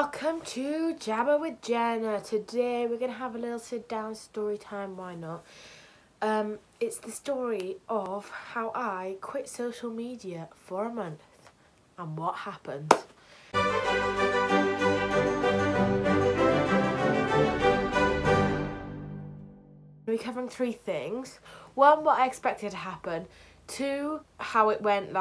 Welcome to Jabber with Jenna. Today we're going to have a little sit down story time, why not? It's the story of how I quit social media for a month and what happened. We're covering three things. One, what I expected to happen. Two, how it went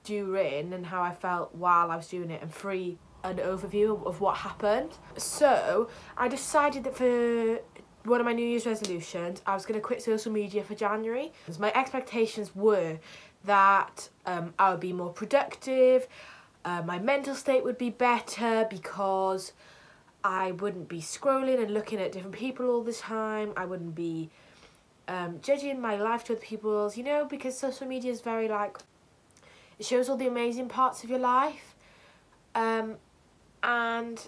during and how I felt while I was doing it. And three, an overview of what happened. So I decided that for one of my New Year's resolutions, I was going to quit social media for January. My expectations were that I would be more productive, my mental state would be better because I wouldn't be scrolling and looking at different people all the time. I wouldn't be judging my life to other people's, because social media is very it shows all the amazing parts of your life. And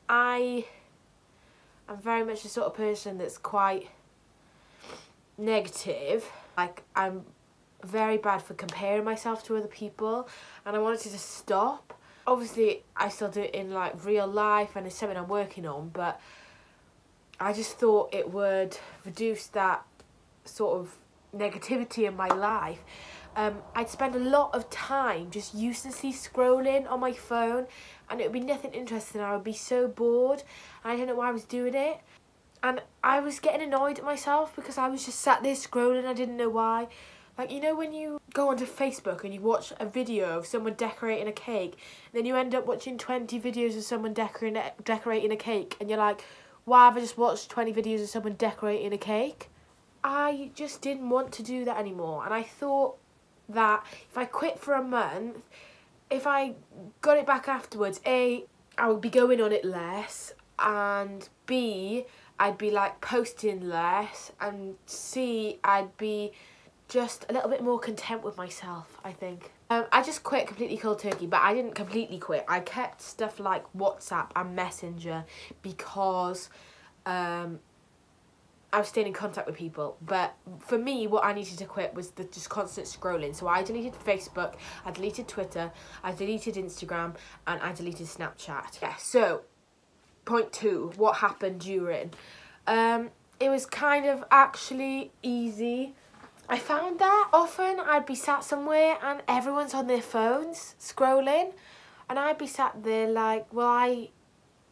I am very much the sort of person that's quite negative. I'm very bad for comparing myself to other people, and I wanted to stop. Obviously, I still do it in real life, and it's something I'm working on, but I just thought it would reduce that sort of negativity in my life. I'd spend a lot of time just uselessly scrolling on my phone, and it would be nothing interesting. I would be so bored, and I don't know why I was doing it. And I was getting annoyed at myself because I was just sat there scrolling. I didn't know why. When you go onto Facebook and you watch a video of someone decorating a cake, and then you end up watching 20 videos of someone decorating a cake, and you're like, why have I just watched 20 videos of someone decorating a cake? I just didn't want to do that anymore, and I thought that if I quit for a month, if I got it back afterwards, A, I would be going on it less, and B, I'd be posting less, and C, I'd be just a little bit more content with myself, I think. I just quit completely cold turkey, but I didn't completely quit. I kept stuff like WhatsApp and Messenger because I was staying in contact with people. But for me, what I needed to quit was the just constant scrolling. So I deleted Facebook, I deleted Twitter, I deleted Instagram, and I deleted Snapchat. Yeah, so point two, what happened during? It was kind of actually easy. I found that often I'd be sat somewhere and everyone's on their phones scrolling, and I'd be sat there well, I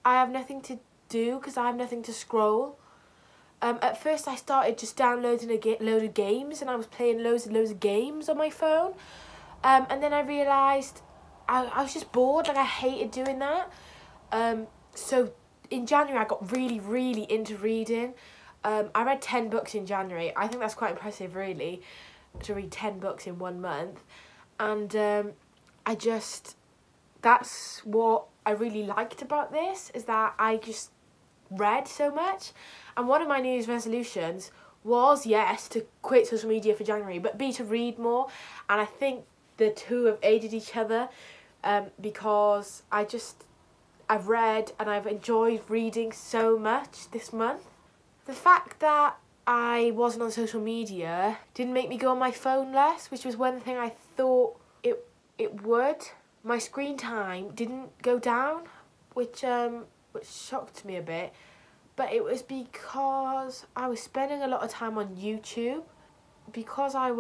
have nothing to do because I have nothing to scroll. At first I started just downloading a load of games, and I was playing loads and loads of games on my phone. And then I realised I was just bored, I hated doing that. So in January I got really, really into reading. I read 10 books in January. I think that's quite impressive, really, to read 10 books in 1 month. And that's what I really liked about this, is that I just read so much. And one of my New Year's resolutions was, yes, to quit social media for January, but B, to read more. And I think the two have aided each other, because I've read and I've enjoyed reading so much this month. The fact that I wasn't on social media didn't make me go on my phone less, which was one thing I thought it would. My screen time didn't go down, which shocked me a bit. But it was because I was spending a lot of time on YouTube. Because I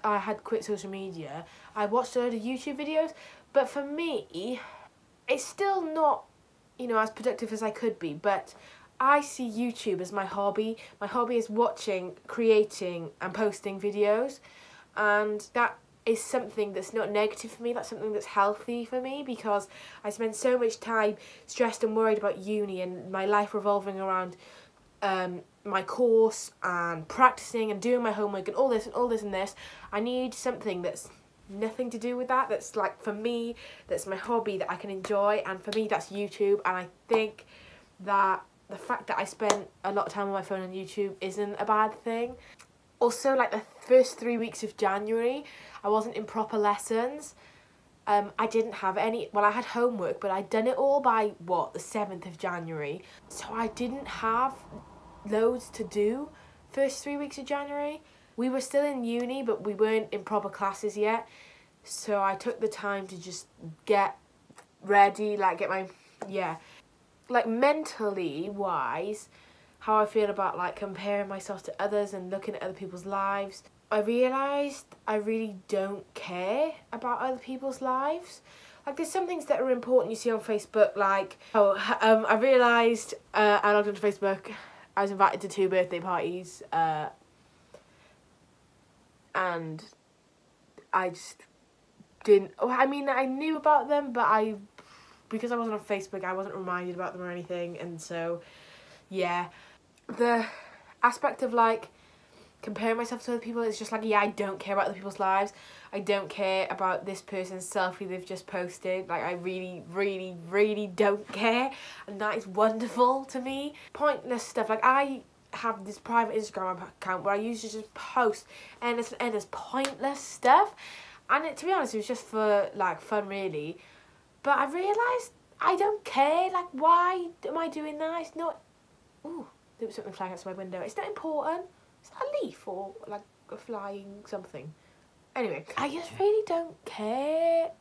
had quit social media, I watched a lot of YouTube videos. But for me, it's still not, as productive as I could be. But I see YouTube as my hobby. My hobby is watching, creating and posting videos. And that is something that's not negative for me. That's something that's healthy for me, because I spend so much time stressed and worried about uni and my life revolving around my course and practicing and doing my homework and all this and all this and this. I need something that's nothing to do with that. That's for me, that's my hobby that I can enjoy. And for me, that's YouTube. And I think that the fact that I spent a lot of time on my phone on YouTube isn't a bad thing. Also, the first 3 weeks of January, I wasn't in proper lessons. I didn't have any, I had homework, but I'd done it all by, the 7th of January. So I didn't have loads to do first 3 weeks of January. We were still in uni, but we weren't in proper classes yet. So I took the time to just get ready, get my yeah. Like, mentally wise, how I feel about, like, comparing myself to others and looking at other people's lives, I realised I really don't care about other people's lives. Like, there's some things that are important you see on Facebook, like, I realised, I logged onto Facebook, I was invited to 2 birthday parties, and I just didn't, I mean, I knew about them, but because I wasn't on Facebook, I wasn't reminded about them or anything, and so, yeah. The aspect of, like, comparing myself to other people is just like, yeah, I don't care about other people's lives. I don't care about this person's selfie they've just posted. Like, I really, really, really don't care, and that is wonderful to me. Pointless stuff. Like, I have this private Instagram account where I usually just post endless and endless pointless stuff, and to be honest, it was just for, like, fun, really. But I realised I don't care. Like, why am I doing that? It's not... Ooh, there was something flying outside my window. It's not important. Is that a leaf or, like, a flying something? Anyway, I just really don't care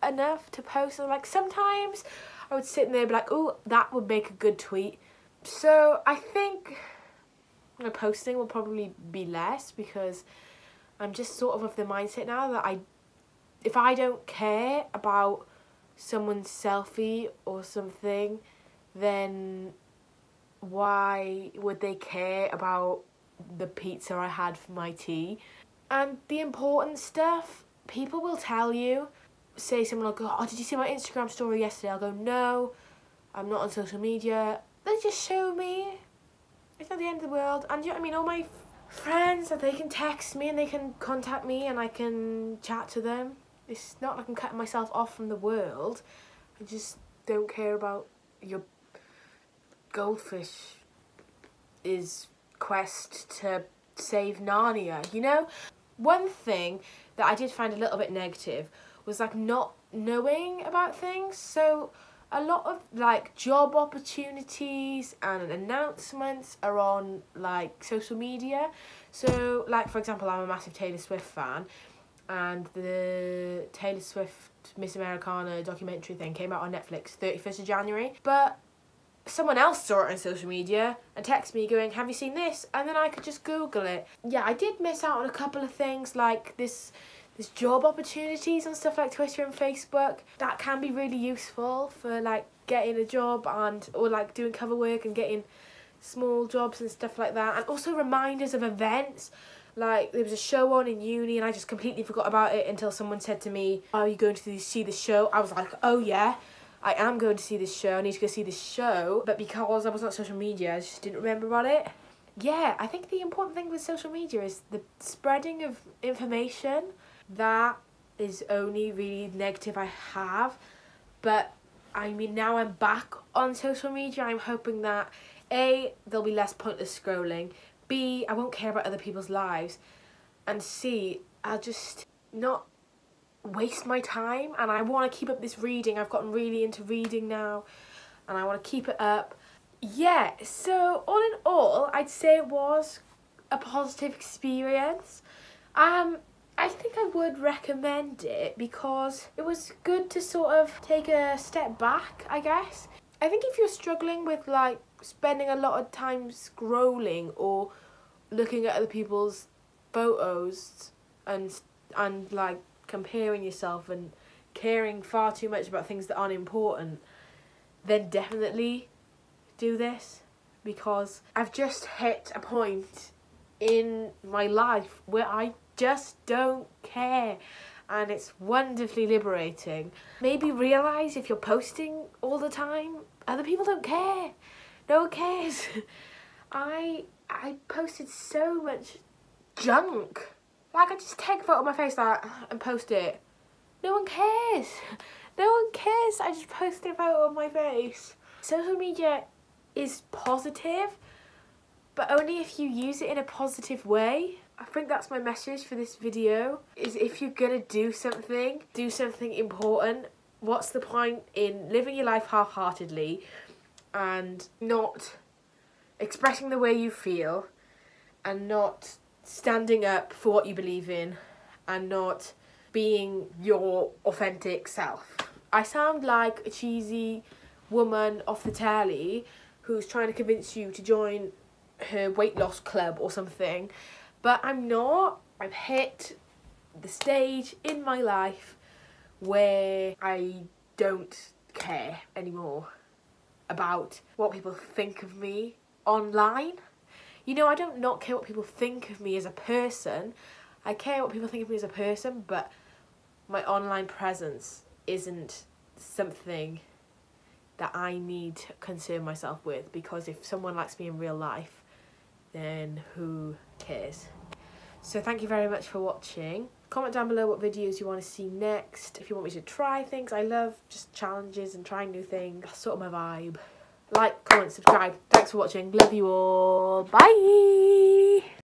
enough to post. Like, sometimes I would sit in there and be like, oh, that would make a good tweet. So I think my posting will probably be less, because I'm just sort of the mindset now that if I don't care about someone's selfie or something, then why would they care about the pizza I had for my tea? And the important stuff, people will tell you. Say someone will go, oh, did you see my Instagram story yesterday? I'll go, no, I'm not on social media. They just show me. It's not the end of the world. And you know what I mean? All my friends, they can text me and they can contact me and I can chat to them. It's not like I'm cutting myself off from the world. I just don't care about your goldfish quest to save Narnia, you know? One thing that I did find a little bit negative was, like, not knowing about things. So a lot of, like, job opportunities and announcements are on, like, social media. So, like, for example, I'm a massive Taylor Swift fan, and the Taylor Swift Miss Americana documentary thing came out on Netflix 31st of January. But someone else saw it on social media and texted me going, have you seen this? And then I could just Google it. Yeah, I did miss out on a couple of things, like this job opportunities and stuff like Twitter and Facebook. That can be really useful for, like, getting a job or like doing cover work and getting small jobs and stuff like that. And also reminders of events. Like, there was a show on in uni and I just completely forgot about it until someone said to me, are you going to see the show? I was like, oh yeah, I am going to see this show. I need to go see this show. But because I was on social media, I just didn't remember about it. Yeah, I think the important thing with social media is the spreading of information. That is only really negative I have. But, I mean, now I'm back on social media, I'm hoping that A, there'll be less pointless scrolling, B, I won't care about other people's lives, and C, I'll just not waste my time. And I want to keep up this reading. I've gotten really into reading now and I want to keep it up. Yeah, so all in all, I'd say it was a positive experience. I think I would recommend it because it was good to sort of take a step back, I guess. I think if you're struggling with, like, spending a lot of time scrolling or looking at other people's photos and like comparing yourself and caring far too much about things that aren't important, then definitely do this, because I've just hit a point in my life where I just don't care, and it's wonderfully liberating. Maybe realise if you're posting all the time, other people don't care. No one cares. I posted so much junk. Like, I just take a photo of my face like and post it. No one cares. No one cares. I just posted a photo of my face. Social media is positive, but only if you use it in a positive way. I think that's my message for this video, is if you're gonna do something important. What's the point in living your life half-heartedly and not expressing the way you feel and not standing up for what you believe in and not being your authentic self? I sound like a cheesy woman off the telly who's trying to convince you to join her weight loss club or something. But I'm not. I've hit the stage in my life where I don't care anymore about what people think of me online. You know, I don't not care what people think of me as a person. I care what people think of me as a person, but my online presence isn't something that I need to concern myself with, because if someone likes me in real life, then who cares? So thank you very much for watching. Comment down below what videos you want to see next. If you want me to try things, I love just challenges and trying new things. That's sort of my vibe. Like, comment, subscribe. Thanks for watching. Love you all. Bye.